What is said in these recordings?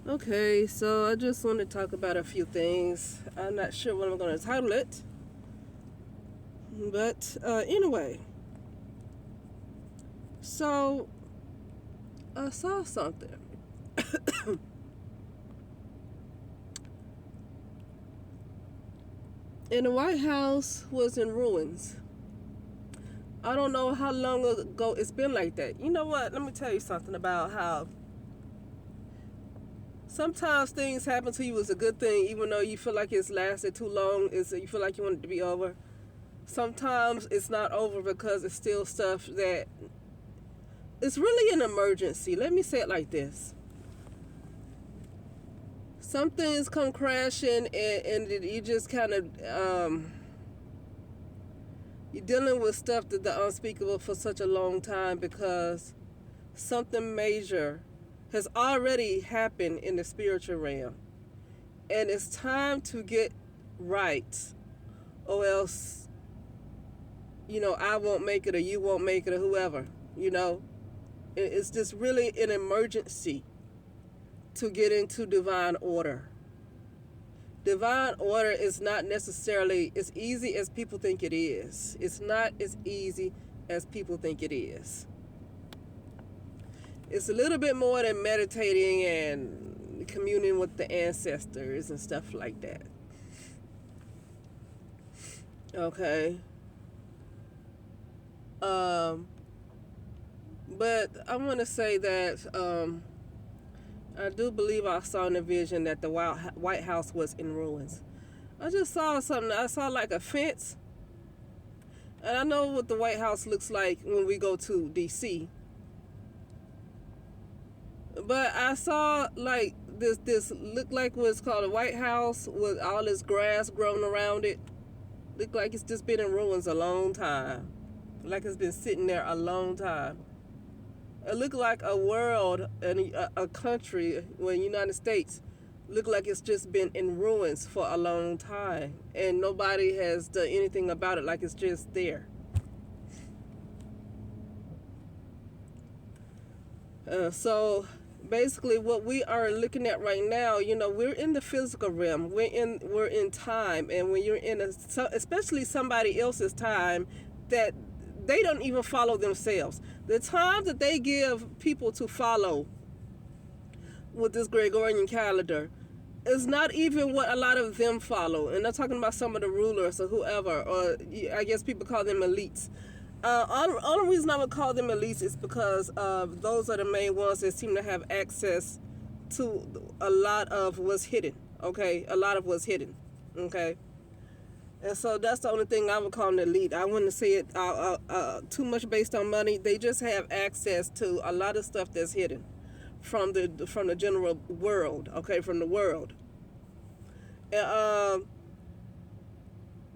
Okay, so I just want to talk about a few things. I'm not sure what I'm going to title it, but anyway, so I saw something. And the White House was in ruins. I don't know how long ago it's been like that. You know what? Let me tell you something about how sometimes things happen to you as a good thing, even though you feel like it's lasted too long. You feel like you want it to be over. Sometimes it's not over because it's still stuff that it's really an emergency. Let me say it like this. Some things come crashing and you just kind of, you're dealing with stuff that the unspeakable for such a long time because something major has already happened in the spiritual realm. And it's time to get right, or else, I won't make it or you won't make it or whoever, you know. It's just really an emergency to get into divine order. Divine order is not necessarily as easy as people think it is. It's not as easy as people think it is. It's a little bit more than meditating and communing with the ancestors and stuff like that. Okay. Um, but I want to say that I do believe I saw in a vision that the White House was in ruins. I just saw something. I saw like a fence. And I know what the White House looks like when we go to D.C. But I saw like this looked like what's called a White House with all this grass growing around it. Looked like it's just been in ruins a long time. Like it's been sitting there a long time. It looked like a world and a country, well, United States, looked like it's just been in ruins for a long time, and nobody has done anything about it. Like it's just there. So basically, what we are looking at right now, we're in the physical realm. We're in time, and when you're in especially somebody else's time, that they don't even follow themselves. The time that they give people to follow with this Gregorian calendar is not even what a lot of them follow. And I'm talking about some of the rulers or whoever, or I guess people call them elites. Only reason I would call them elites is because those are the main ones that seem to have access to a lot of what's hidden. Okay, a lot of what's hidden. Okay, and so that's the only thing I would call an elite. I wouldn't say it too much based on money. They just have access to a lot of stuff that's hidden from the general world. Okay, from the world. And,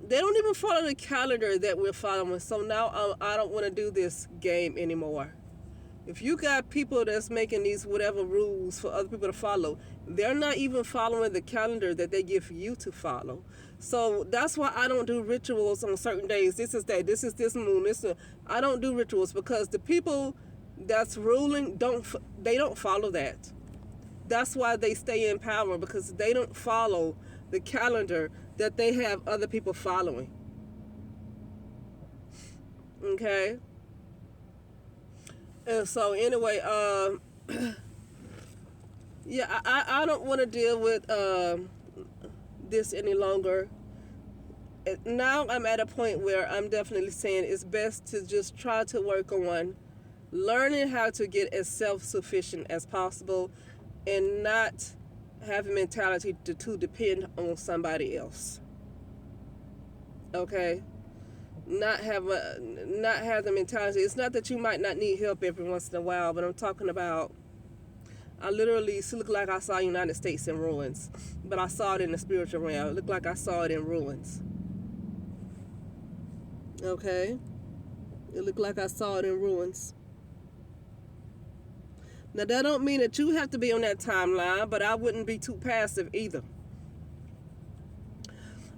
they don't even follow the calendar that we're following. So now I don't want to do this game anymore. If you got people that's making these whatever rules for other people to follow, they're not even following the calendar that they give you to follow. So that's why I don't do rituals on certain days. This is that. This is this moon. I don't do rituals because the people that's ruling don't follow that. That's why they stay in power, because they don't follow the calendar that they have other people following. Okay. And so anyway, yeah, I don't want to deal with this any longer. Now I'm at a point where I'm definitely saying it's best to just try to work on learning how to get as self-sufficient as possible and not have a mentality to depend on somebody else. Okay? Not have the mentality. It's not that you might not need help every once in a while, but I'm talking about I literally looked like I saw United States in ruins, but I saw it in the spiritual realm. It looked like I saw it in ruins. Okay? It looked like I saw it in ruins. Now that don't mean that you have to be on that timeline, but I wouldn't be too passive either.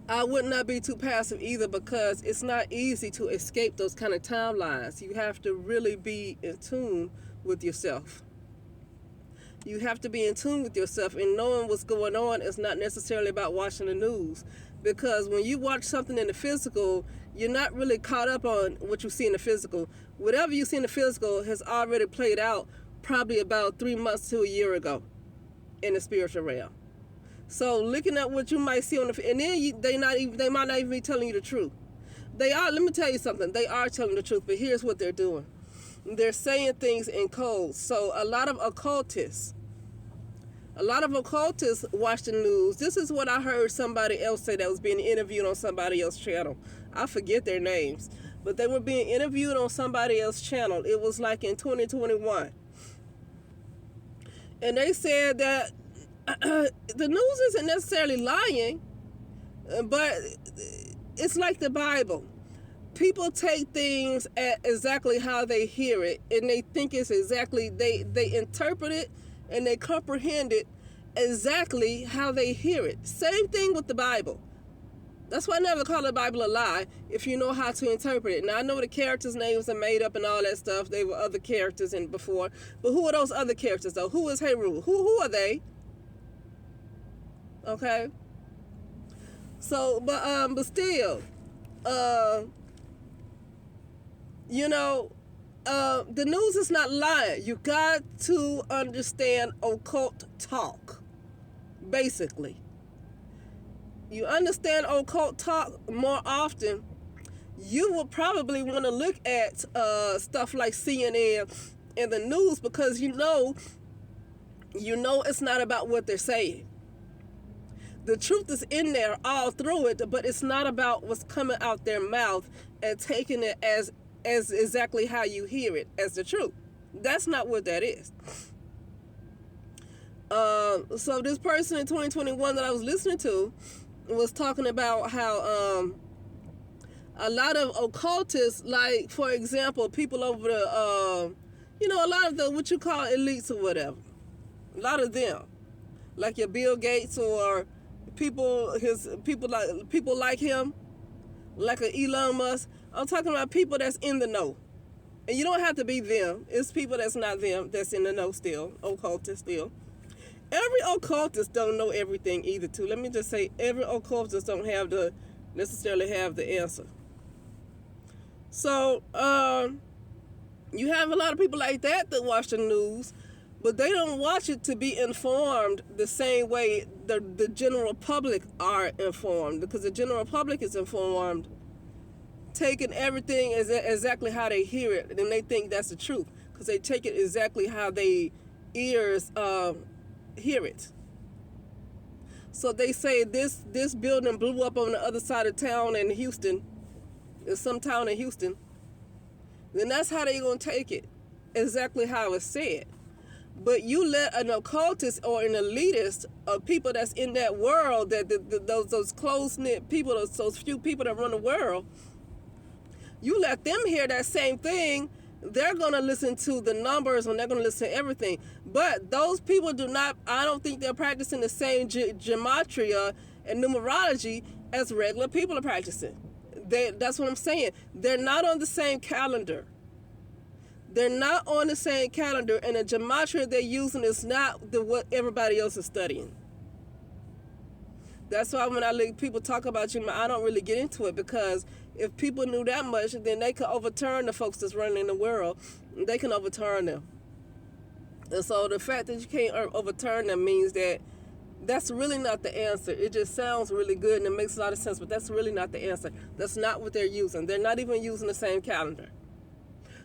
I would not be too passive either because it's not easy to escape those kind of timelines. You have to really be in tune with yourself. You have to be in tune with yourself, and knowing what's going on is not necessarily about watching the news. Because when you watch something in the physical, you're not really caught up on what you see in the physical. Whatever you see in the physical has already played out probably about 3 months to a year ago in the spiritual realm. So looking at what you might see on the, and then they might not even be telling you the truth. They are. Let me tell you something. They are telling the truth, but here's what they're doing. They're saying things in codes. So a lot of occultists watch the news. This is what I heard somebody else say that was being interviewed on somebody else's channel. I forget their names, but they were being interviewed on somebody else's channel. It was like in 2021. And they said that the news isn't necessarily lying, but it's like the Bible. People take things at exactly how they hear it, and they think it's exactly, they interpret it and they comprehend it exactly how they hear it. Same thing with the Bible. That's why I never call the Bible a lie if you know how to interpret it. Now, I know the characters' names are made up and all that stuff. They were other characters in before. But who are those other characters, though? Who is Heru? Who are they? Okay? So, but still, the news is not lying. You got to understand occult talk, basically. You understand occult talk more often, you will probably want to look at stuff like CNN and the news, because you know it's not about what they're saying. The truth is in there all through it, but it's not about what's coming out their mouth and taking it as exactly how you hear it as the truth. That's not what that is. So this person in 2021 that I was listening to was talking about how a lot of occultists, like, for example, people over the, a lot of the, what you call elites or whatever, a lot of them, like your Bill Gates or people like him, like an Elon Musk. I'm talking about people that's in the know. And you don't have to be them. It's people that's not them that's in the know still, occultists still. Every occultist don't know everything either, too. Let me just say, every occultist don't necessarily have the answer. So, you have a lot of people like that watch the news, but they don't watch it to be informed the same way the general public are informed, because the general public is informed, taking everything as exactly how they hear it, and they think that's the truth, because they take it exactly how they ears hear it. So they say this building blew up on the other side of town in Houston, in some town in Houston. Then that's how they gonna take it, exactly how it's said. But you let an occultist or an elitist, or people that's in that world, that those close-knit people, those few people that run the world, you let them hear that same thing, they're going to listen to the numbers and they're going to listen to everything. But those people I don't think they're practicing the same gematria and numerology as regular people are practicing. That's what I'm saying. They're not on the same calendar. They're not on the same calendar, and the gematria they're using is not what everybody else is studying. That's why when I let people talk about gematria, I don't really get into it, because if people knew that much, then they could overturn the folks that's running the world. They can overturn them. And so the fact that you can't overturn them means that that's really not the answer. It just sounds really good and it makes a lot of sense, but that's really not the answer. That's not what they're using. They're not even using the same calendar.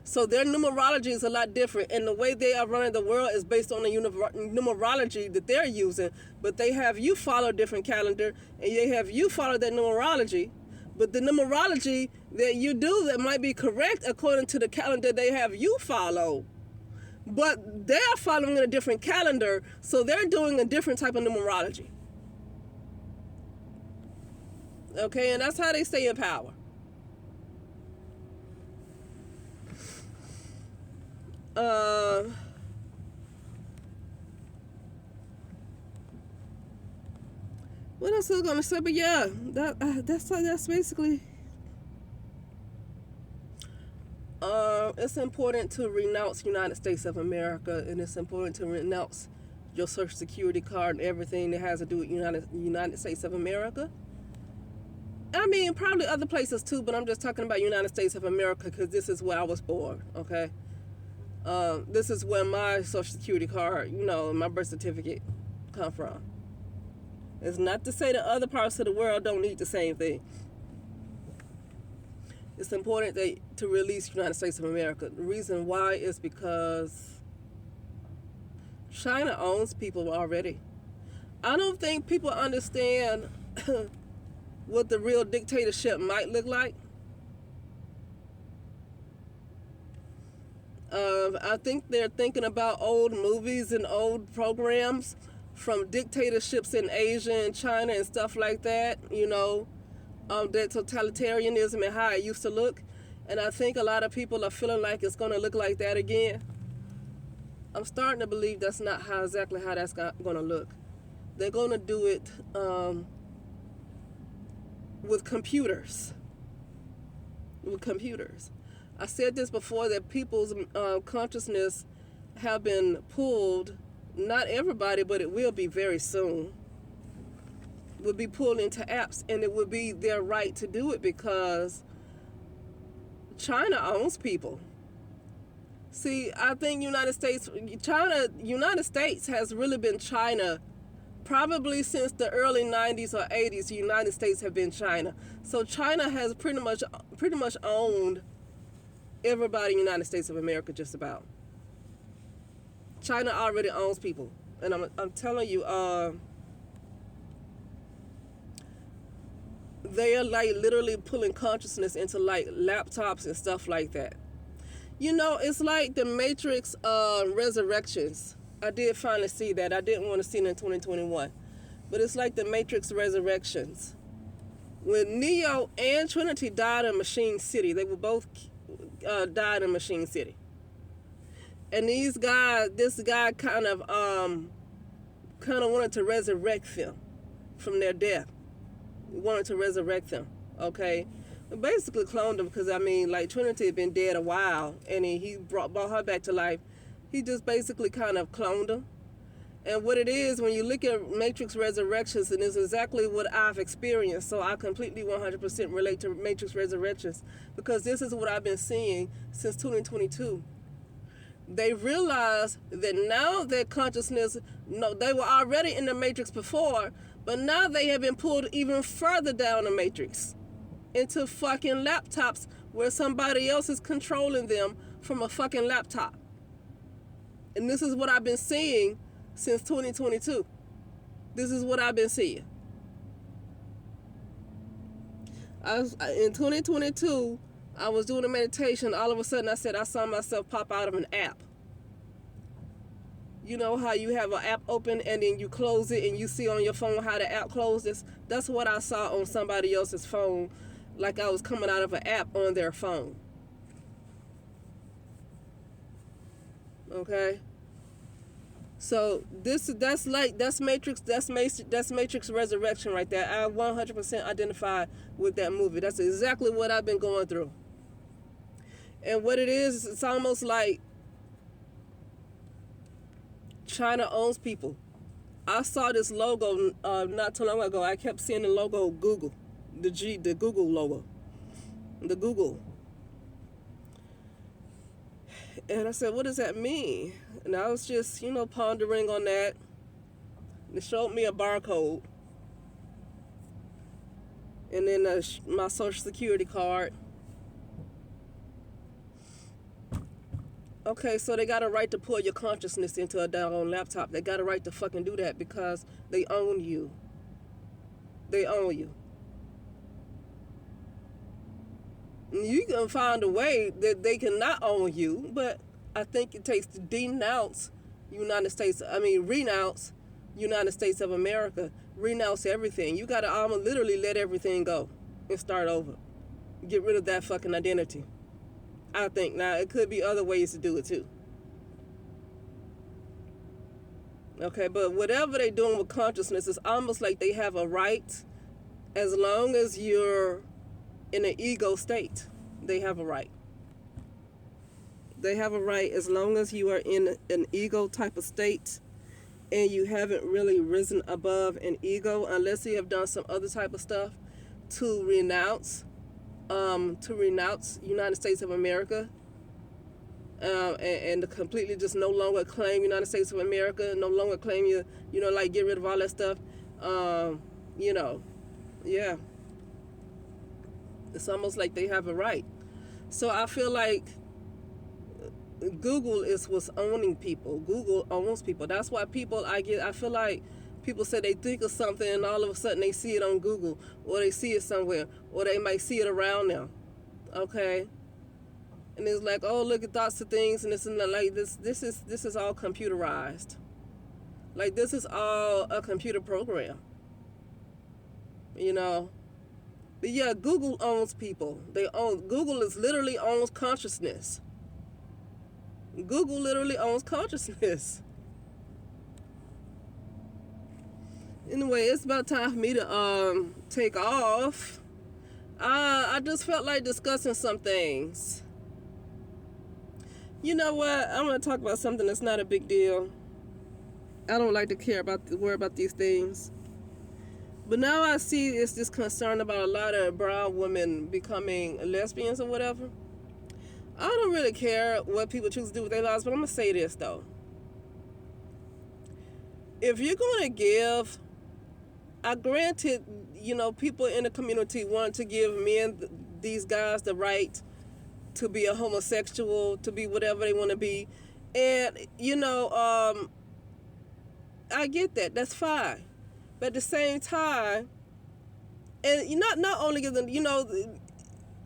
So their numerology is a lot different, and the way they are running the world is based on the numerology that they're using. But they have you follow a different calendar, and they have you follow that numerology. But the numerology that you do that might be correct according to the calendar they have you follow. But they're following a different calendar, so they're doing a different type of numerology. Okay, and that's how they stay in power. What else was I gonna say? But yeah, that's basically. It's important to renounce United States of America, and it's important to renounce your social security card and everything that has to do with United States of America. I mean, probably other places too, but I'm just talking about United States of America because this is where I was born, okay? This is where my social security card, my birth certificate come from. It's not to say that other parts of the world don't need the same thing. It's important to release United States of America. The reason why is because China owns people already. I don't think people understand what the real dictatorship might look like. I think they're thinking about old movies and old programs from dictatorships in Asia and China and stuff like that, that totalitarianism and how it used to look. And I think a lot of people are feeling like it's going to look like that again. I'm starting to believe that's not exactly how that's going to look. They're going to do it with computers. I said this before, that people's consciousness have been pulled, not everybody, but it will be very soon, will be pulled into apps, and it will be their right to do it because China owns people. See, I think United States has really been China probably since the early 90s or 80s. The United States have been China. So China has pretty much owned everybody in the United States of America, just about. China already owns people. And I'm telling you, they are like literally pulling consciousness into like laptops and stuff like that. It's like the Matrix Resurrections. I did finally see that. I didn't want to see it in 2021. But it's like the Matrix Resurrections. When Neo and Trinity died in Machine City, they were both died in Machine City. And this guy kind of wanted to resurrect them from their death. He wanted to resurrect them, okay? Basically cloned them because, Trinity had been dead a while, and he brought her back to life. He just basically kind of cloned them. And what it is, when you look at Matrix Resurrections, and it's exactly what I've experienced, so I completely 100% relate to Matrix Resurrections, because this is what I've been seeing since 2022. They realize that now their consciousness, they were already in the Matrix before, but now they have been pulled even further down the Matrix into fucking laptops where somebody else is controlling them from a fucking laptop. And this is what I've been seeing since 2022. This is what I've been seeing. In 2022, I was doing a meditation. All of a sudden, I saw myself pop out of an app. You know how you have an app open and then you close it and you see on your phone how the app closes? That's what I saw on somebody else's phone, like I was coming out of an app on their phone. Okay? So that's Matrix Resurrection right there. I 100% identify with that movie. That's exactly what I've been going through. And what it is, it's almost like China owns people. I saw this logo not too long ago. I kept seeing the logo Google, the Google logo, the Google. And I said, what does that mean? And I was just, pondering on that. They showed me a barcode. And then my social security card. Okay, so they got a right to pull your consciousness into a doggone laptop. They got a right to fucking do that because they own you. They own you. You can find a way that they cannot own you, but I think it takes to renounce United States of America, renounce everything. You gotta literally let everything go and start over. Get rid of that fucking identity. I think. Now, it could be other ways to do it too. Okay, but whatever they're doing with consciousness, it's almost like they have a right, as long as you're in an ego state. They have a right. They have a right as long as you are in an ego type of state and you haven't really risen above an ego unless you have done some other type of stuff to renounce United States of America, and to completely just no longer claim United States of America, no longer claim like get rid of all that stuff. You know, yeah, it's almost like they have a right. So I feel like Google is what's owning people. Google owns people. That's why I feel like people say they think of something and all of a sudden they see it on Google, or they see it somewhere, or they might see it around them. Okay? And it's like, oh, look at thoughts of things, and this and that. Like this is all computerized. Like, this is all a computer program. But yeah, Google owns people. Google literally owns consciousness. Google literally owns consciousness. Anyway, it's about time for me to take off. I just felt like discussing some things. You know what? I'm gonna talk about something that's not a big deal. I don't like to worry about these things. But now I see it's this concern about a lot of brown women becoming lesbians or whatever. I don't really care what people choose to do with their lives, but I'm going to say this, though. If you're going to give, I granted, people in the community want to give these guys the right to be a homosexual, to be whatever they want to be. And, I get that. That's fine. But at the same time, and not only give them,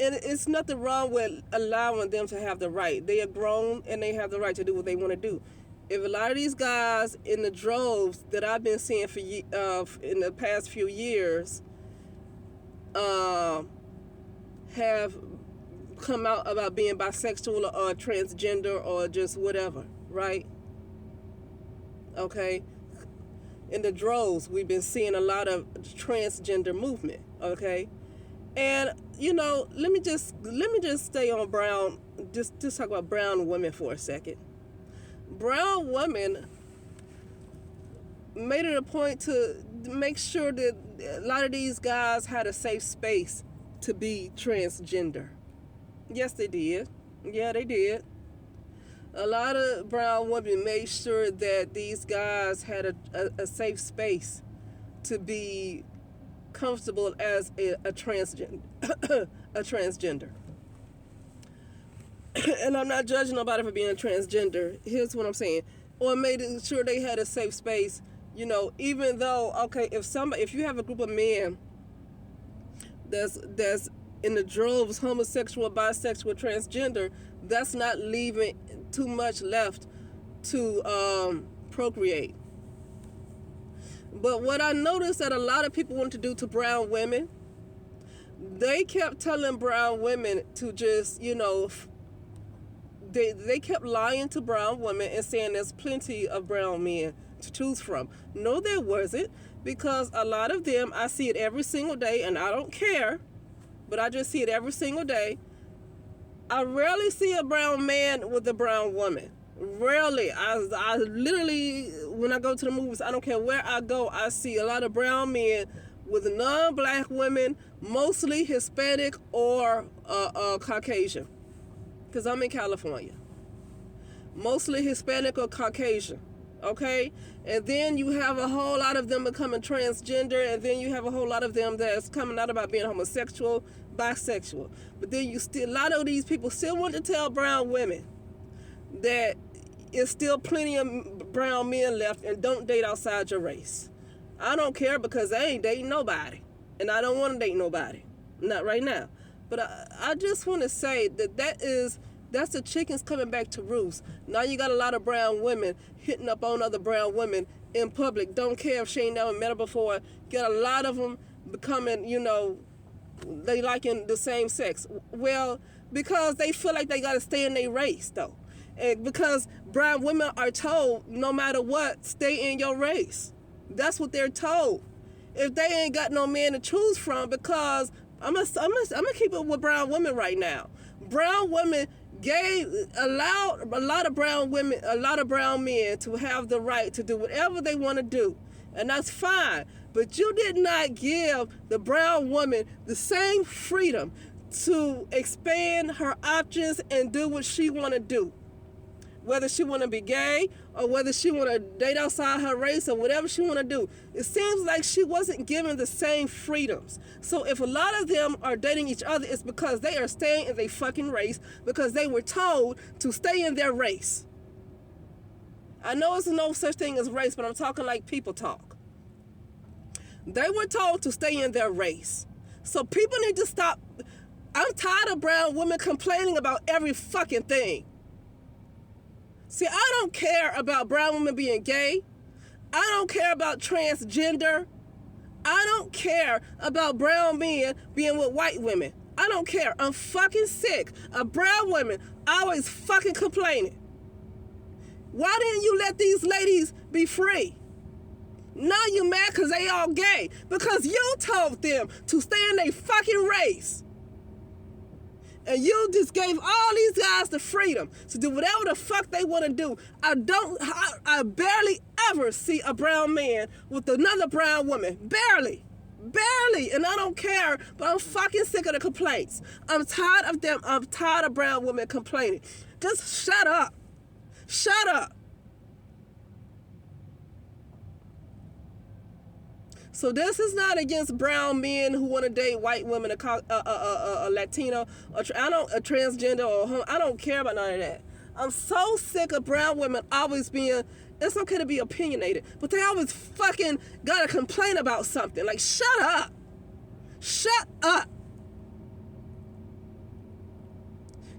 and it's nothing wrong with allowing them to have the right. They are grown and they have the right to do what they want to do. If a lot of these guys in the droves that I've been seeing in the past few years have come out about being bisexual or transgender or just whatever, right? Okay? In the droves, we've been seeing a lot of transgender movement, okay? And let me just stay on brown. Just talk about brown women for a second. Brown women made it a point to make sure that a lot of these guys had a safe space to be transgender. Yes, they did. Yeah, they did. A lot of brown women made sure that these guys had a safe space to be comfortable as a transgender. A transgender. And I'm not judging nobody for being a transgender. Here's what I'm saying. Or made sure they had a safe space, even though, okay, if you have a group of men that's in the droves, homosexual, bisexual, transgender, that's not leaving too much left to procreate. But what I noticed that a lot of people want to do to brown women, they kept telling brown women to just, they kept lying to brown women and saying there's plenty of brown men to choose from. No, there wasn't, because a lot of them, I see it every single day, and I don't care, but I just see it every single day. I rarely see a brown man with a brown woman. Rarely. I literally, when I go to the movies, I don't care where I go, I see a lot of brown men with non-black women, mostly Hispanic or Caucasian, because I'm in California. Mostly Hispanic or Caucasian, okay? And then you have a whole lot of them becoming transgender, and then you have a whole lot of them that's coming out about being homosexual, bisexual. But then a lot of these people still want to tell brown women that it's still plenty of brown men left and don't date outside your race. I don't care, because I ain't dating nobody, and I don't want to date nobody, not right now. But I just want to say that's the chickens coming back to roost. Now you got a lot of brown women hitting up on other brown women in public. Don't care if she ain't never met her before. Get a lot of them becoming, they liking the same sex. Well, because they feel like they got to stay in their race, though. And because brown women are told, no matter what, stay in your race. That's what they're told. If they ain't got no man to choose from, because I'm gonna keep it with brown women right now. Brown women allowed a lot of brown women, a lot of brown men to have the right to do whatever they want to do, and that's fine. But you did not give the brown woman the same freedom to expand her options and do what she want to do. Whether she want to be gay or whether she want to date outside her race or whatever she want to do. It seems like she wasn't given the same freedoms. So if a lot of them are dating each other, it's because they are staying in their fucking race because they were told to stay in their race. I know it's no such thing as race, but I'm talking like people talk. They were told to stay in their race. So people need to stop. I'm tired of brown women complaining about every fucking thing. See, I don't care about brown women being gay. I don't care about transgender. I don't care about brown men being with white women. I don't care. I'm fucking sick of brown women always fucking complaining. Why didn't you let these ladies be free? Now you mad because they all gay. Because you told them to stay in their fucking race. And you just gave all these guys the freedom to do whatever the fuck they want to do. I barely ever see a brown man with another brown woman. Barely. And I don't care, but I'm fucking sick of the complaints. I'm tired of them. I'm tired of brown women complaining. Just shut up. Shut up. So this is not against brown men who want to date white women, a Latino, a transgender, or I don't care about none of that. I'm so sick of brown women always being, it's okay to be opinionated, but they always fucking gotta complain about something. Like, shut up. Shut up.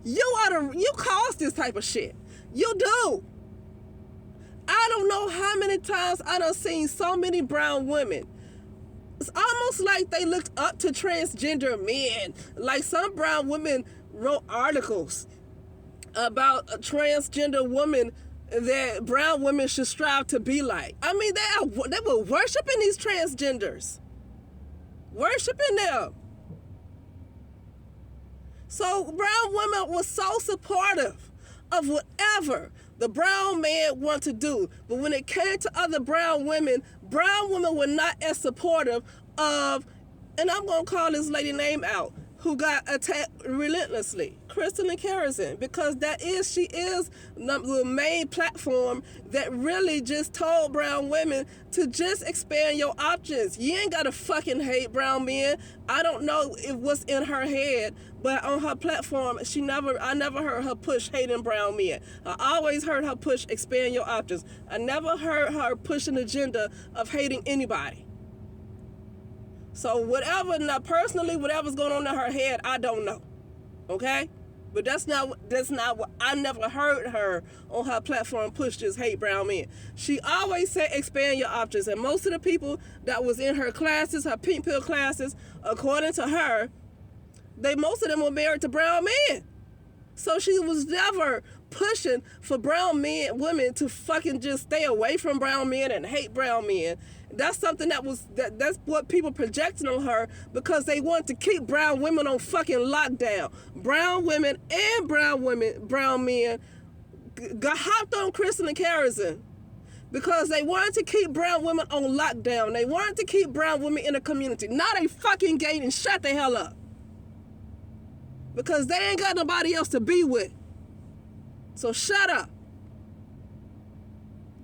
You cause this type of shit. You do. I don't know how many times I done seen so many brown women. It's almost like they looked up to transgender men. Like some brown women wrote articles about a transgender woman that brown women should strive to be like. I mean, they were worshiping these transgenders. Worshiping them. So brown women were so supportive of whatever the brown man wanted to do. But when it came to other brown women were not as supportive of, and I'm going to call this lady name out, who got attacked relentlessly, Kristen and Kerrison, because she is the main platform that really just told brown women to just expand your options. You ain't got to fucking hate brown men. I don't know what's in her head, but on her platform, I never heard her push hating brown men. I always heard her push expand your options. I never heard her push an agenda of hating anybody. So whatever's going on in her head, I don't know. Okay? But that's not what I never heard her on her platform push just hate brown men. She always said expand your options. And most of the people that was in her classes, her pink pill classes, according to her, most of them were married to brown men. So she was never pushing for brown women to fucking just stay away from brown men and hate brown men. That's something that's what people projected on her because they want to keep brown women on fucking lockdown. Brown women and brown men got hopped on Kristen and Kerrison because they wanted to keep brown women on lockdown. They wanted to keep brown women in the community. Now they fucking gay and shut the hell up. Because they ain't got nobody else to be with. So shut up.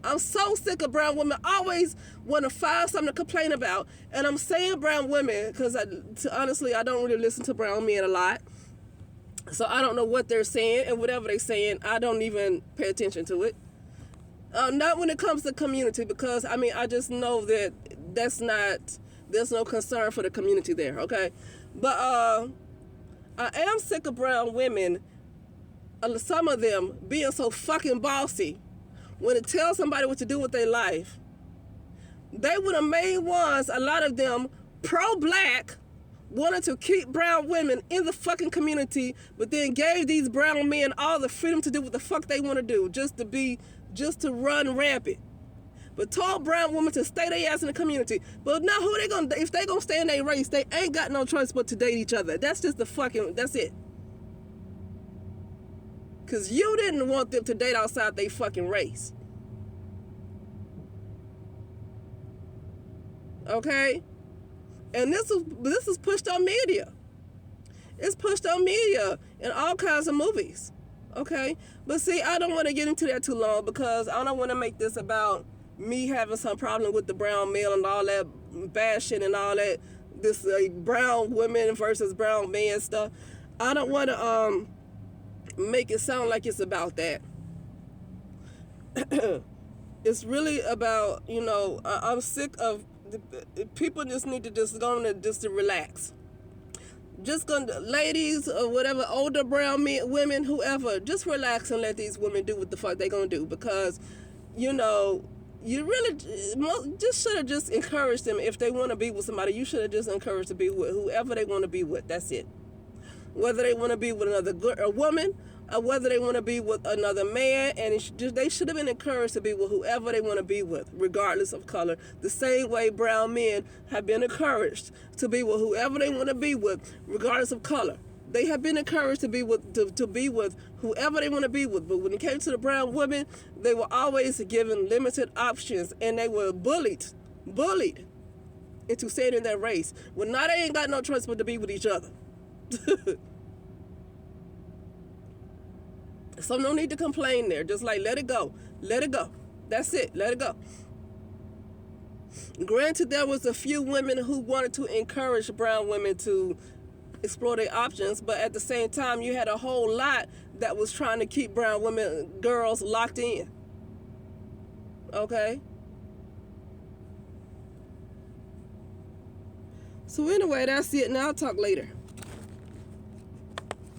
I'm so sick of brown women always want to find something to complain about. And I'm saying brown women because honestly, I don't really listen to brown men a lot. So I don't know what they're saying, and whatever they're saying, I don't even pay attention to it. Not when it comes to community, because I just know that there's no concern for the community there, okay? But I am sick of brown women, some of them being so fucking bossy. When it tells somebody what to do with their life, they were the main ones, a lot of them pro-black, wanted to keep brown women in the fucking community, but then gave these brown men all the freedom to do what the fuck they want to do, just to run rampant. But told brown women to stay their ass in the community. But now if they gonna stay in their race, they ain't got no choice but to date each other. That's just that's it. Because you didn't want them to date outside their fucking race. Okay? And this is pushed on media. It's pushed on media in all kinds of movies. Okay? But see, I don't want to get into that too long because I don't want to make this about me having some problem with the brown male and all that bashing and all that, this brown women versus brown men stuff. I don't want to make it sound like it's about that. It's really about, I'm sick of people just need to just go on and just to relax. Just gonna, ladies or whatever, older brown men, women, whoever, just relax and let these women do what the fuck they gonna do, because you really just should have just encouraged them. If they want to be with somebody, you should have just encouraged to be with whoever they want to be with. That's it. Whether they want to be with a woman, or whether they want to be with another man, and they should have been encouraged to be with whoever they want to be with, regardless of color. The same way brown men have been encouraged to be with whoever they want to be with, regardless of color. They have been encouraged to be with whoever they want to be with. But when it came to the brown women, they were always given limited options, and they were bullied into staying in that race. Well, now they ain't got no choice but to be with each other. So no need to complain there. Just like let it go. That's it. Let it go. Granted, there was a few women who wanted to encourage brown women to explore their options, but at the same time, you had a whole lot that was trying to keep brown girls locked in. Okay? So anyway, that's it. Now I'll talk later.